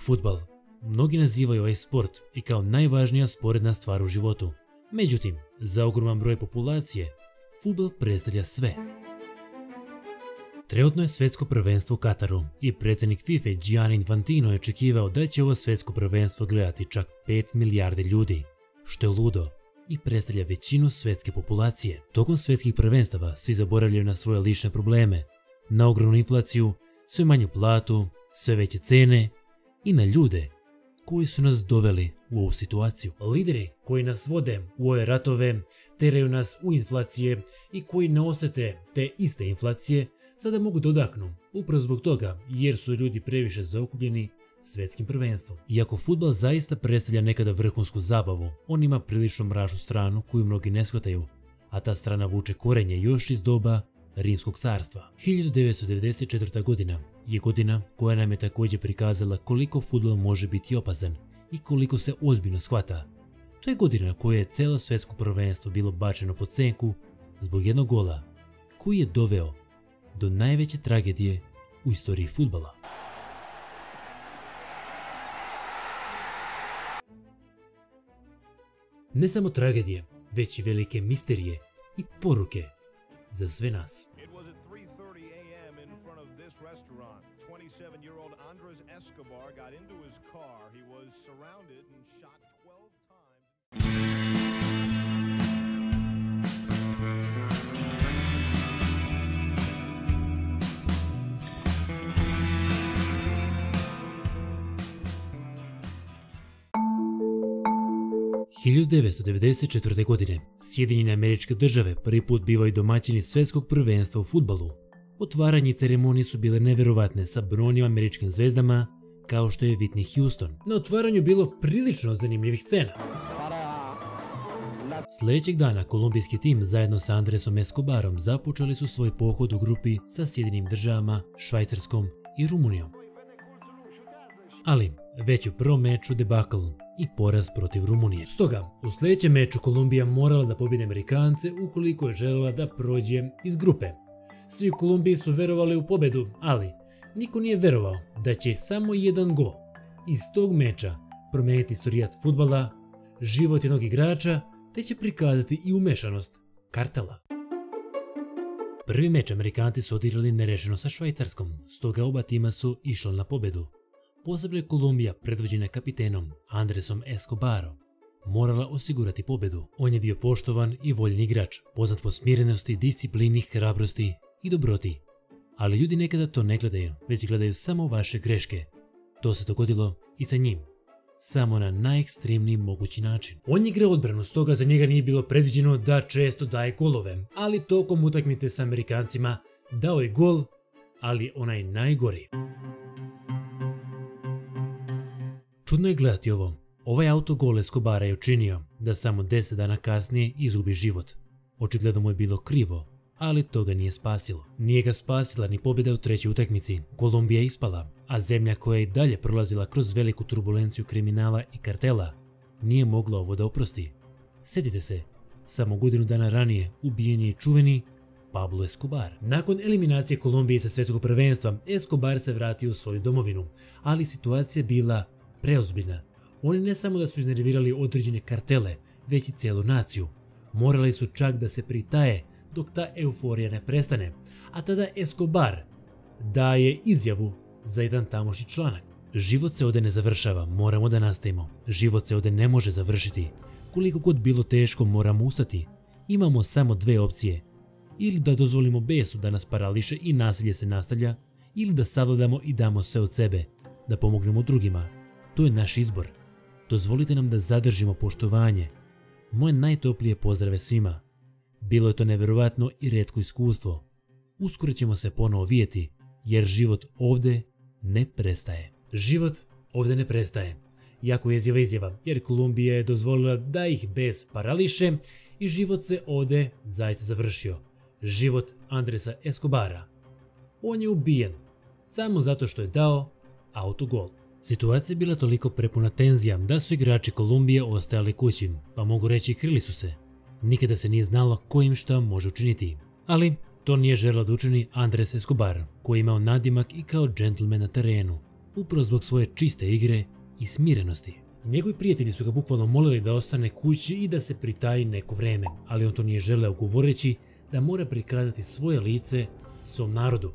Fudbal. Mnogi nazivaju ovaj sport i kao najvažnija sporedna stvar u životu. Međutim, za ogroman broj populacije, fudbal predstavlja sve. Trenutno je svjetsko prvenstvo u Kataru i predsjednik FIFA Gianni Infantino je očekivao da će ovo svjetsko prvenstvo gledati čak 5 milijardi ljudi, što je ludo i predstavlja većinu svjetske populacije. Tokom svjetskih prvenstava svi zaboravljaju na svoje lične probleme, na ogromnu inflaciju, sve manju platu, sve veće cene i na ljude koji su nas doveli u ovu situaciju. Lideri koji nas vode u ove ratove, teraju nas u inflacije i koji ne osjete te iste inflacije, sada mogu da odahnu, upravo zbog toga jer su ljudi previše zaokupljeni svjetskim prvenstvom. Iako fudbal zaista predstavlja nekada vrhunsku zabavu, on ima prilično mračnu stranu koju mnogi ne shvataju, a ta strana vuče korenje još iz doba Rimskog carstva. 1994. godina je godina koja nam je također prikazala koliko fudbal može biti opasan i koliko se ozbiljno shvata. To je godina koja je cijelo svjetsko prvenstvo bilo bačeno pod senku zbog jednog gola koji je doveo do najveće tragedije u istoriji fudbala. Ne samo tragedije, već i velike misterije i poruke za sve nas. It was at 3:30 a.m. in front of this restaurant. 27-year-old Andres Escobar got into his car. He was surrounded and shot 12 times. – 1994. godine Sjedinjene Američke Države prvi put bivaju domaćini svjetskog prvenstva u fudbalu. Otvaranje ceremonije su bile neverovatne sa brojnim američkim zvezdama kao što je Whitney Houston. Na otvaranju bilo prilično zanimljivih scena. Sljedećeg dana kolumbijski tim zajedno sa Andresom Escobarom započeli su svoj pohod u grupi sa Sjedinjenim Državama, Švajcarskom i Rumunijom. Ali već u prvom meču debakl i poraz protiv Rumunije. Stoga, u sljedećem meču Kolumbija morala da pobjedi Amerikance ukoliko je željela da prođe iz grupe. Svi u Kolumbiji su verovali u pobjedu, ali niko nije verovao da će samo jedan gol iz tog meča promijeniti istorijat fudbala, život jednog igrača, te će prikazati i umešanost kartela. Prvi meč Amerikanci su odigrali nerešeno sa Švajcarskom, stoga oba tima su išla na pobjedu. Posebno je Kolumbija, predvođena kapitenom Andresom Escobarom, morala osigurati pobjedu. On je bio poštovan i voljen igrač, poznat po smirenosti, disciplini, hrabrosti i dobroti. Ali ljudi nekada to ne gledaju, već gledaju samo vaše greške. To se dogodilo i sa njim, samo na najekstremniji mogući način. On je igrao odbranu, stoga za njega nije bilo predviđeno da često daje golove, ali tokom utakmice s Amerikancima dao je gol, ali onaj najgori. Čudno je gledati ovo. Ovaj autogol Escobara je učinio da samo 10 dana kasnije izgubi život. Očigledno mu je bilo krivo, ali to ga nije spasilo. Nije ga spasila ni pobjeda u trećoj utakmici. Kolumbija je ispala, a zemlja koja je i dalje prolazila kroz veliku turbulenciju kriminala i kartela nije mogla ovo da oprosti. Sjetite se, samo godinu dana ranije ubijen je čuveni Pablo Escobar. Nakon eliminacije Kolumbije sa svjetskog prvenstva, Escobar se vratio u svoju domovinu, ali situacija je bila preozbiljna. Oni ne samo da su iznervirali određene kartele, već i cijelu naciju. Morali su čak da se pritaje dok ta euforija ne prestane, a tada Escobar daje izjavu za jedan tamošnji članak. Život se ovdje ne završava, moramo da nastavimo. Život se ovdje ne može završiti. Koliko god bilo teško, moramo ustati. Imamo samo dve opcije. Ili da dozvolimo besu da nas parališe i nasilje se nastavlja, ili da savladamo i damo sve od sebe, da pomognemo drugima. To je naš izbor. Dozvolite nam da zadržimo poštovanje. Moje najtoplije pozdrave svima. Bilo je to neverovatno i retko iskustvo. Uskoro ćemo se ponovo vidjeti, jer život ovdje ne prestaje. Život ovdje ne prestaje. Jako jeziva izjava, jer Kolumbija je dozvolila da ih bes parališe i život se ovdje zaista završio. Život Andresa Escobara. On je ubijen samo zato što je dao autogol. Situacija je bila toliko prepuna tenzija da su igrači Kolumbije ostajali kući, pa mogu reći krili su se. Nikada se nije znalo ko im šta može učiniti. Ali to nije želio da učini Andres Escobar, koji je imao nadimak i kao džentlmen na terenu. upravo zbog svoje čiste igre i smirenosti. Njegovi prijatelji su ga bukvalno molili da ostane kući i da se pritaji neko vreme, ali on to nije želeo, govoreći da mora prikazati svoje lice svom narodu.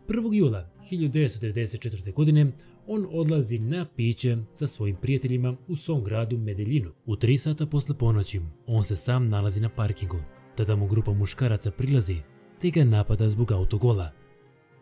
1. jula 1994. godine on odlazi na piće sa svojim prijateljima u svom gradu Medeljinu. U 3 sata posle ponoći on se sam nalazi na parkingu. Tada mu grupa muškaraca prilazi te ga napada zbog autogola.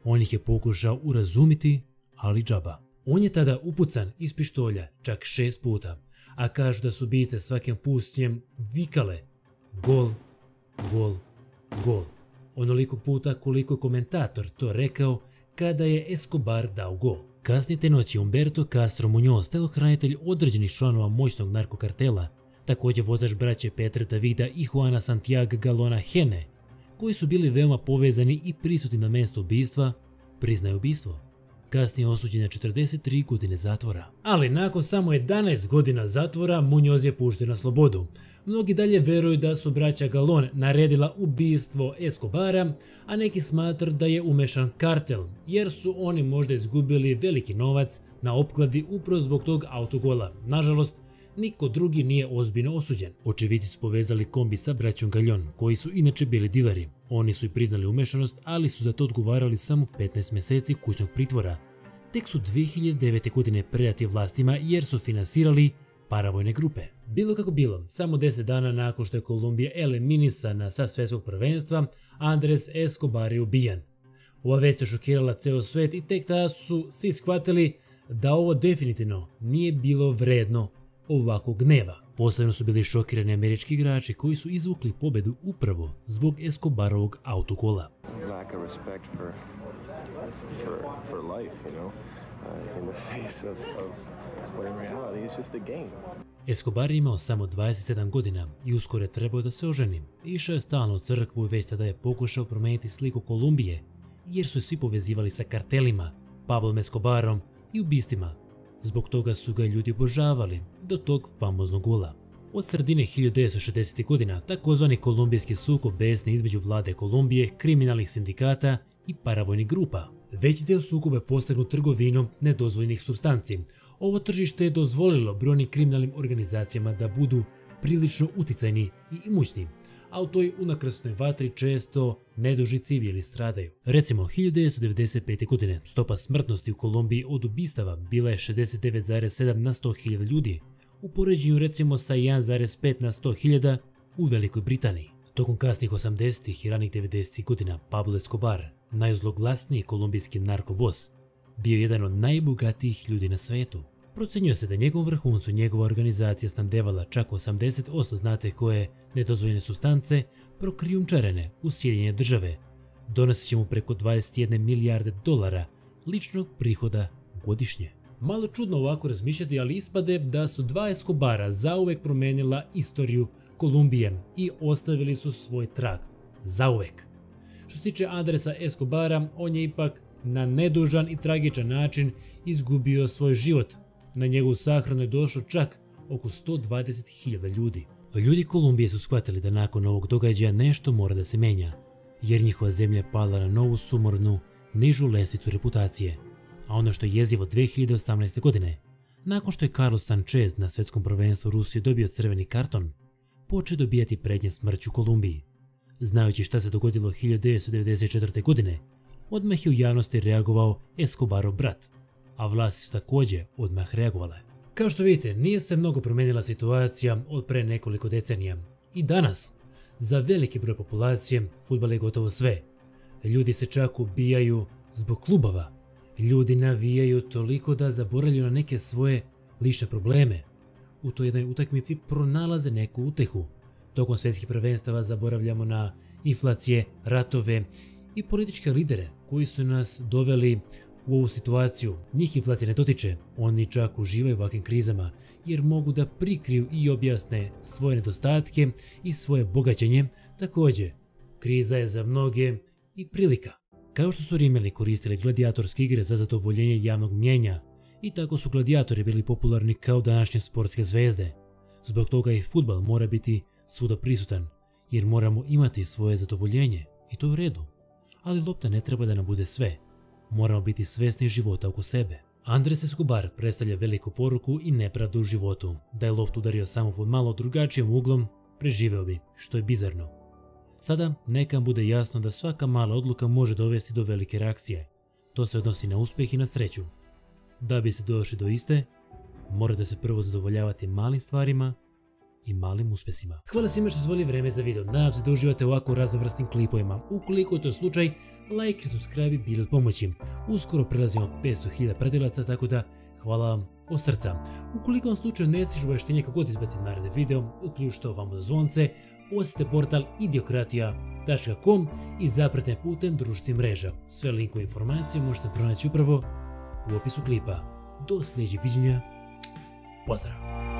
On ih je pokušao urazumiti, ali džaba. On je tada upucan iz pištolja čak 6 puta, a kažu da su ubice svakim pušćem vikale gol, gol, gol. Onoliko puta koliko je komentator to rekao kada je Escobar dao gol. Kasnije te noći Humberto Castro Muñoz, telohranitelj određenih članova moćnog narkokartela, također vozač braće Petra Davida i Juana Santiago Galona Hene, koji su bili veoma povezani i prisutni na mjestu ubistva, priznaje ubistvo. Kasnije osuđen na 43 godine zatvora. Ali nakon samo 11 godina zatvora Muñoz je pušten na slobodu. Mnogi dalje veruju da su braća Galon naredila ubistvo Escobara, a neki smatraju da je umešan kartel, jer su oni možda izgubili veliki novac na opkladi upravo zbog tog autogola. Nažalost, niko drugi nije ozbiljno osuđen. Očevidci su povezali kombi sa braćom Galjon, koji su inače bili dileri. Oni su i priznali umešanost, ali su za to odgovarali samo 15 mjeseci kućnog pritvora. Tek su 2009. godine predati vlastima jer su finansirali paravojne grupe. Bilo kako bilo, samo 10 dana nakon što je Kolumbija eliminisana sa svjetskog prvenstva, Andres Escobar je ubijan. Ova vest je šokirala ceo svet i tek tada su svi shvatili da ovo definitivno nije bilo vredno ovakvog gneva. Posebno su bili šokirani američki igrači koji su izvukli pobedu upravo zbog Escobarovog autogola. Escobar je imao samo 27 godina i uskoro je trebao da se oženi. Išao je stalno u crkvu i već tada je pokušao promijeniti sliku Kolumbije, jer su svi povezivali sa kartelima, Pablom Escobarom i ubistvima. Zbog toga su ga ljudi obožavali do tog famoznog gola. Od sredine 1960. godina takozvani kolumbijski sukob besne između vlade Kolumbije, kriminalnih sindikata i paravojnih grupa. Veći dio sukoba je postignut trgovinom nedozvoljenih supstanci. Ovo tržište je dozvolilo brojnim kriminalnim organizacijama da budu prilično uticajni i imućni, a u toj unakrsnoj vatri često nedužni civili stradaju. Recimo, 1995. godine stopa smrtnosti u Kolumbiji od ubistava bila je 69,7 na 100.000 ljudi, u poređenju recimo sa 1,5 na 100.000 u Velikoj Britaniji. Tokom kasnih 80. i ranih 90. godina Pablo Escobar, najzloglasniji kolumbijski narkobos, bio jedan od najbogatijih ljudi na svetu. Procenjuje se da njegovom vrhuncu njegova organizacija snabdevala čak 80%, znate koje nedozvoljene supstance, prokrijumčarene u Sjedinjene države. Donosit će mu preko 21 milijarde dolara ličnog prihoda godišnje. Malo čudno ovako razmišljati, ali ispade da su dva Escobara zauvek promenila istoriju Kolumbije i ostavili su svoj trag. Zauvek. Što se tiče Andresa Escobara, on je ipak na nedužan i tragičan način izgubio svoj život. Na njegovu sahranu je došlo čak oko 120.000 ljudi. Ljudi Kolumbije su shvatili da nakon ovog događaja nešto mora da se menja, jer njihova zemlja je pala na novu sumornu, nižu lestvicu reputacije. A ono što je jezivo 2018. godine, nakon što je Carlos Sanchez na svjetskom prvenstvu Rusije dobio crveni karton, počeo dobijati prednje smrću Kolumbiji. Znajući šta se dogodilo 1994. godine, odmah je u javnosti reagovao Escobarov brat, a vlasti su također odmah reagovale. Kao što vidite, nije se mnogo promijenila situacija od pre nekoliko decenija. I danas, za veliki broj populacije, fudbal je gotovo sve. Ljudi se čak ubijaju zbog klubova. Ljudi navijaju toliko da zaboravljaju na neke svoje lične probleme. U toj jednoj utakmici pronalaze neku utehu. Tokom svjetskih prvenstava zaboravljamo na inflacije, ratove i političke lidere koji su nas doveli u ovu situaciju. Njih inflacija ne dotiče, oni čak uživaju u ovakvim krizama jer mogu da prikriju i objasne svoje nedostatke i svoje bogaćenje. Također, kriza je za mnoge i prilika. Kao što su Rimljani koristili gladijatorske igre za zadovoljenje javnog mnijenja, i tako su gladijatori bili popularni kao današnje sportske zvezde. Zbog toga i fudbal mora biti svuda prisutan, jer moramo imati svoje zadovoljenje i to je u redu. Ali lopta ne treba da nam bude sve. Moramo biti svjesni života oko sebe. Andres Escobar predstavlja veliku poruku i nepravdu u životu. Da je loptu udario samo pod malo drugačijim uglom, preživeo bi, što je bizarno. Sada neka bude jasno da svaka mala odluka može dovesti do velike reakcije. To se odnosi na uspjeh i na sreću. Da bi se došli do iste, morate se prvo zadovoljavati malim stvarima i malim uspjesima. Hvala svima što su zvoli vreme za video. Nadam se da uživate u ovako raznovrsnim klipovima. Ukoliko je to slučaj, like i subscribe bili od pomoći. Uskoro prelazimo 500.000 pratilaca, tako da hvala vam od srca. Ukoliko vam slučajno ne stižu obavještenje kako god izbacim naredne video, uključite ovamo zvonce, posjetite portal idiokratia.com i zapratite putem društvenih mreža. Sve linkove i informacije možete pronaći upravo u opisu klipa. Do sljedećeg viđenja. Pozdrav!